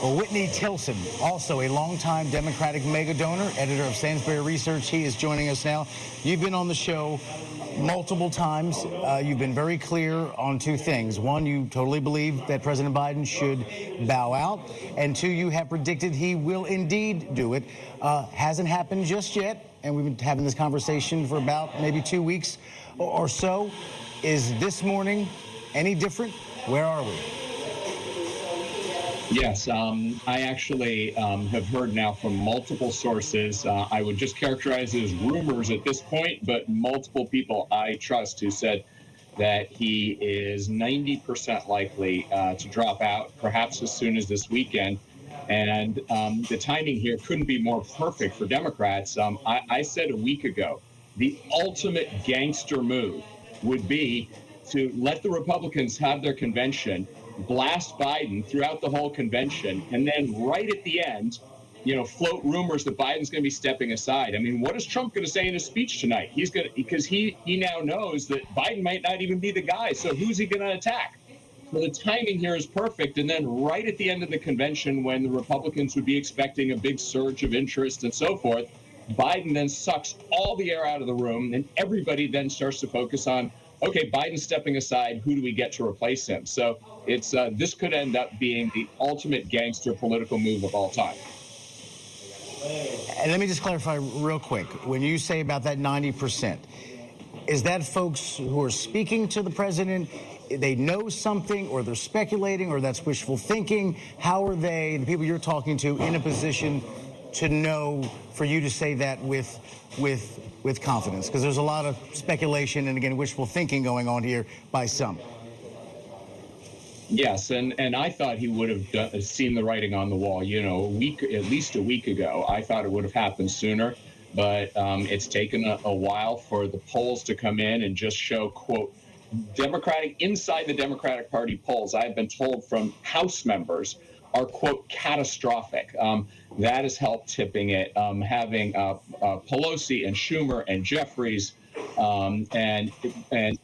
Well, Whitney Tilson, also a longtime Democratic mega donor, editor of Sainsbury Research. He is joining us now. You've been on the show multiple times. You've been very clear on two things. One, you totally believe that President Biden should bow out. And two, you have predicted he will indeed do it. Hasn't happened just yet. And we've been having this conversation for about maybe 2 weeks or so. Is this morning any different? Where are we? Yes, I actually have heard now from multiple sources. I would just characterize it as rumors at this point, but multiple people I trust who said that he is 90% likely to drop out, perhaps as soon as this weekend. And the timing here couldn't be more perfect for Democrats. I said a week ago, the ultimate gangster move would be to let the Republicans have their convention, blast Biden throughout the whole convention, and then right at the end, float rumors that Biden's going to be stepping aside. I mean, what is Trump going to say in his speech tonight? He's going to, because he now knows that Biden might not even be the guy. So who's he going to attack? So the timing here is perfect. And then right at the end of the convention, when the Republicans would be expecting a big surge of interest and so forth, Biden then sucks all the air out of the room, and everybody then starts to focus on, okay, Biden's stepping aside. Who do we get to replace him? So it's this could end up being the ultimate gangster political move of all time. And let me just clarify real quick. When you say about that 90%, is that folks who are speaking to the president, they know something, or they're speculating, or that's wishful thinking? How are they, the people you're talking to, in a position to know, for you to say that with confidence? Because there's a lot of speculation and, again, wishful thinking going on here by some. Yes, and I thought he would have seen the writing on the wall, at least a week ago. I thought it would have happened sooner, but it's taken a while for the polls to come in and just show, quote, inside the Democratic Party polls, I've been told from House members, are, quote, catastrophic. That has helped tipping it. Having Pelosi and Schumer and Jeffries and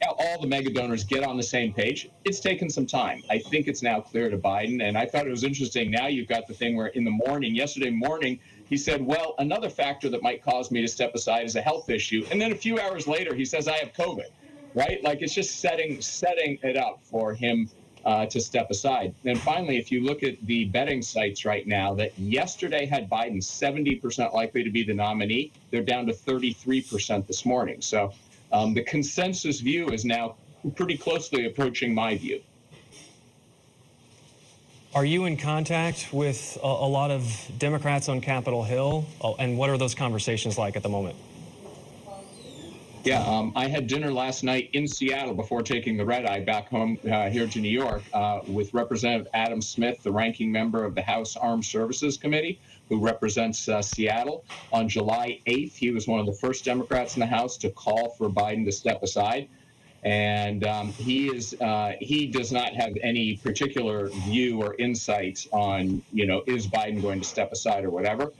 all the mega donors get on the same page. It's taken some time. I think it's now clear to Biden. And I thought it was interesting. Now you've got the thing where yesterday morning, he said, well, another factor that might cause me to step aside is a health issue. And then a few hours later, he says, I have COVID, right? Like, it's just setting it up for him to step aside. And finally, if you look at the betting sites right now, that yesterday had Biden 70% likely to be the nominee, they're down to 33% this morning. So the consensus view is now pretty closely approaching my view. Are you in contact with a lot of Democrats on Capitol Hill? And what are those conversations like at the moment? Yeah, I had dinner last night in Seattle before taking the red eye back home here to New York with Representative Adam Smith, the ranking member of the House Armed Services Committee, who represents Seattle. On July 8th, he was one of the first Democrats in the House to call for Biden to step aside. And he does not have any particular view or insight on, is Biden going to step aside or whatever.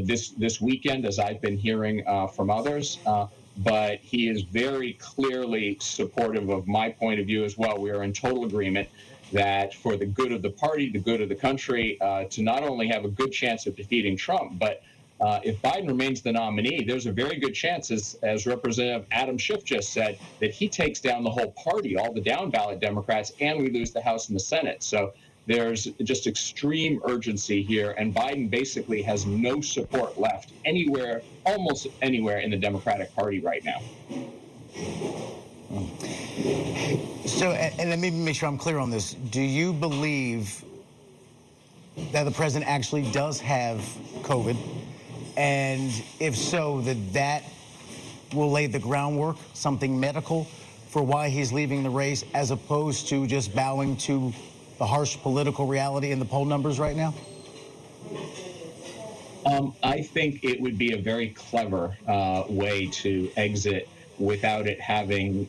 This weekend, as I've been hearing from others, but he is very clearly supportive of my point of view as well. We are in total agreement that for the good of the party, the good of the country, to not only have a good chance of defeating Trump, but if Biden remains the nominee, there's a very good chance, as Representative Adam Schiff just said, that he takes down the whole party, all the down ballot Democrats, and we lose the House and the Senate. So there's just extreme urgency here, and Biden basically has no support left anywhere, almost anywhere in the Democratic Party right now. So, and let me make sure I'm clear on this. Do you believe that the president actually does have COVID? And if so, that will lay the groundwork, something medical, for why he's leaving the race, as opposed to just bowing to the harsh political reality in the poll numbers right now? I think it would be a very clever way to exit without it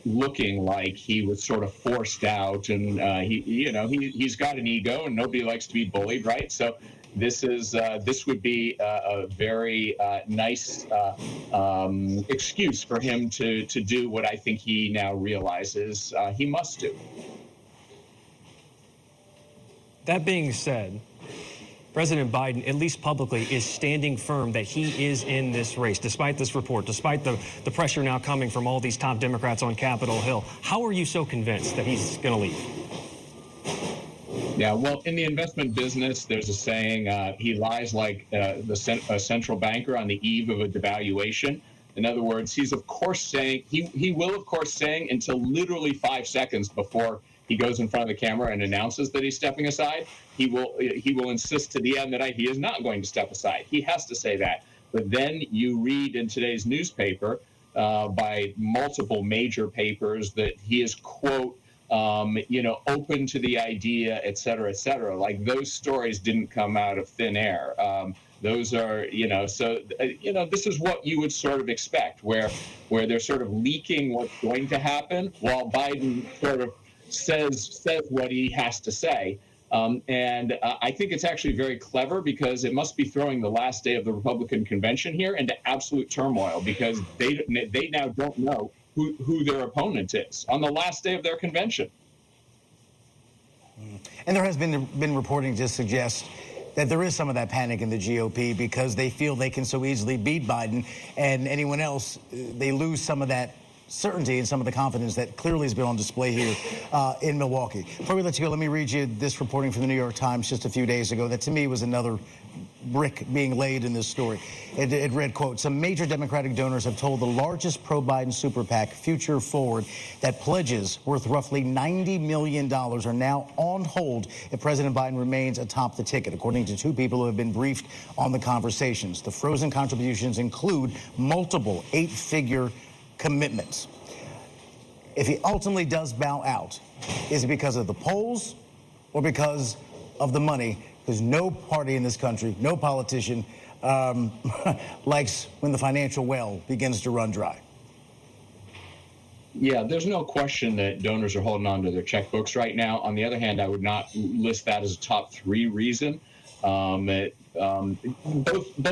looking like he was sort of forced out, and he's got an ego and nobody likes to be bullied, right? So this would be a very nice excuse for him to do what I think he now realizes he must do. That being said, President Biden, at least publicly, is standing firm that he is in this race, despite this report, despite the pressure now coming from all these top Democrats on Capitol Hill. How are you so convinced that he's going to leave? Yeah, well, in the investment business, there's a saying, he lies like a central banker on the eve of a devaluation. In other words, he's of course saying, he will of course saying until literally 5 seconds before he goes in front of the camera and announces that he's stepping aside, he will insist to the end that he is not going to step aside. He has to say that. But then you read in today's newspaper by multiple major papers that he is, quote, open to the idea, et cetera, et cetera. Like, those stories didn't come out of thin air. Those are, this is what you would sort of expect, where they're sort of leaking what's going to happen while Biden sort of says what he has to say. And I think it's actually very clever, because it must be throwing the last day of the Republican convention here into absolute turmoil, because they now don't know who their opponent is on the last day of their convention. And there has been reporting to suggest that there is some of that panic in the GOP, because they feel they can so easily beat Biden, and anyone else, they lose some of that certainty and some of the confidence that clearly has been on display here in Milwaukee. Before we let you go, let me read you this reporting from the New York Times just a few days ago that to me was another brick being laid in this story. It read, quote, some major Democratic donors have told the largest pro-Biden super PAC, Future Forward, that pledges worth roughly $90 million are now on hold if President Biden remains atop the ticket, according to two people who have been briefed on the conversations. The frozen contributions include multiple 8-figure commitments. If he ultimately does bow out, is it because of the polls or because of the money? Because no party in this country, no politician likes when the financial well begins to run dry. Yeah, there's no question that donors are holding on to their checkbooks right now. On the other hand, I would not list that as a top 3 reason. Both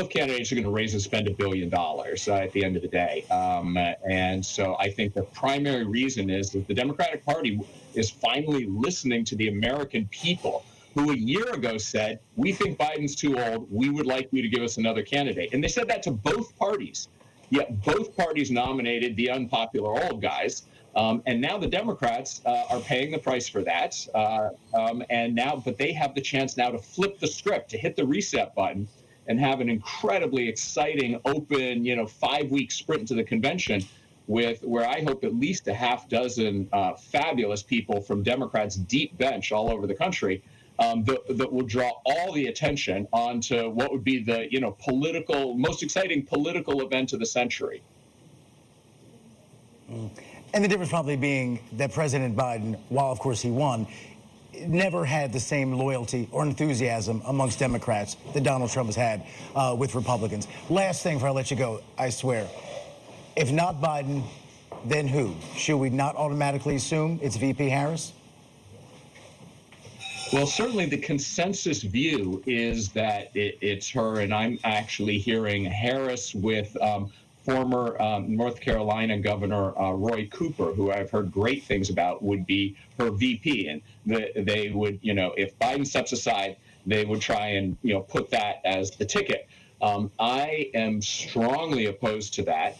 candidates are going to raise and spend $1 billion at the end of the day. And so I think the primary reason is that the Democratic Party is finally listening to the American people, who a year ago said, we think Biden's too old, we would like you to give us another candidate. And they said that to both parties. Yet both parties nominated the unpopular old guys. And now the Democrats are paying the price for that. But they have the chance now to flip the script, to hit the reset button and have an incredibly exciting, open, 5-week sprint into the convention where I hope at least a half dozen fabulous people from Democrats' deep bench all over the country that will draw all the attention onto what would be the, most exciting political event of the century. And the difference probably being that President Biden, while of course he won, never had the same loyalty or enthusiasm amongst Democrats that Donald Trump has had with Republicans. Last thing before I let you go, I swear, if not Biden, then who? Should we not automatically assume it's VP Harris? Well, certainly the consensus view is that it's her, and I'm actually hearing Harris with former North Carolina Governor Roy Cooper, who I've heard great things about, would be her VP. And they would, if Biden steps aside, they would try and, put that as the ticket. I am strongly opposed to that,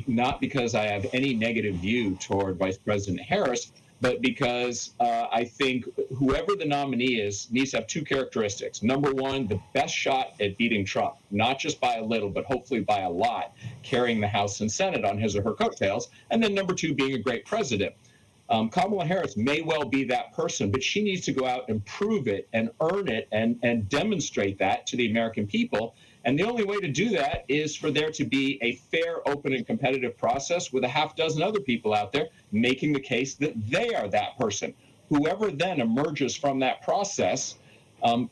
not because I have any negative view toward Vice President Harris, but because I think whoever the nominee is needs to have 2 characteristics. Number one, the best shot at beating Trump, not just by a little, but hopefully by a lot, carrying the House and Senate on his or her coattails. And then number 2, being a great president. Kamala Harris may well be that person, but she needs to go out and prove it and earn it and demonstrate that to the American people. And the only way to do that is for there to be a fair, open, and competitive process with a half dozen other people out there making the case that they are that person. Whoever then emerges from that process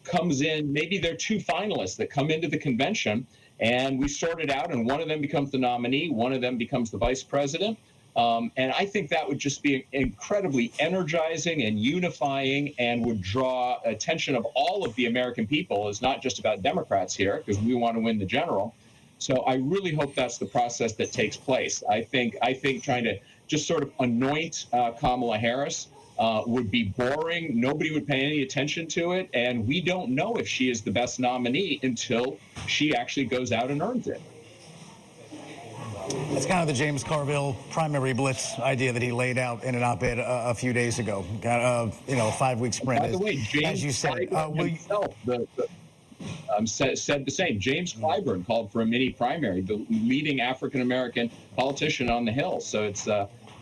comes in, maybe there are 2 finalists that come into the convention, and we sort it out, and one of them becomes the nominee, one of them becomes the vice president. And I think that would just be incredibly energizing and unifying, and would draw attention of all of the American people. It's not just about Democrats here, because we want to win the general. So I really hope that's the process that takes place. I think trying to just sort of anoint Kamala Harris would be boring. Nobody would pay any attention to it. And we don't know if she is the best nominee until she actually goes out and earns it. It's kind of the James Carville primary blitz idea that he laid out in an op-ed a few days ago. Got a 5-week sprint. By the way, James as you said, himself said the same. James Clyburn called for a mini primary, the leading African-American politician on the Hill. So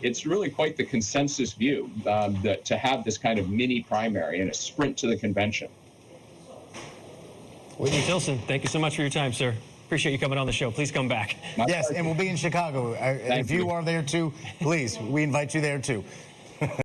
it's really quite the consensus view that to have this kind of mini primary and a sprint to the convention. Whitney Tilson, thank you so much for your time, sir. Appreciate you coming on the show. Please come back. Yes, and we'll be in Chicago. If you are there too, please, we invite you there too.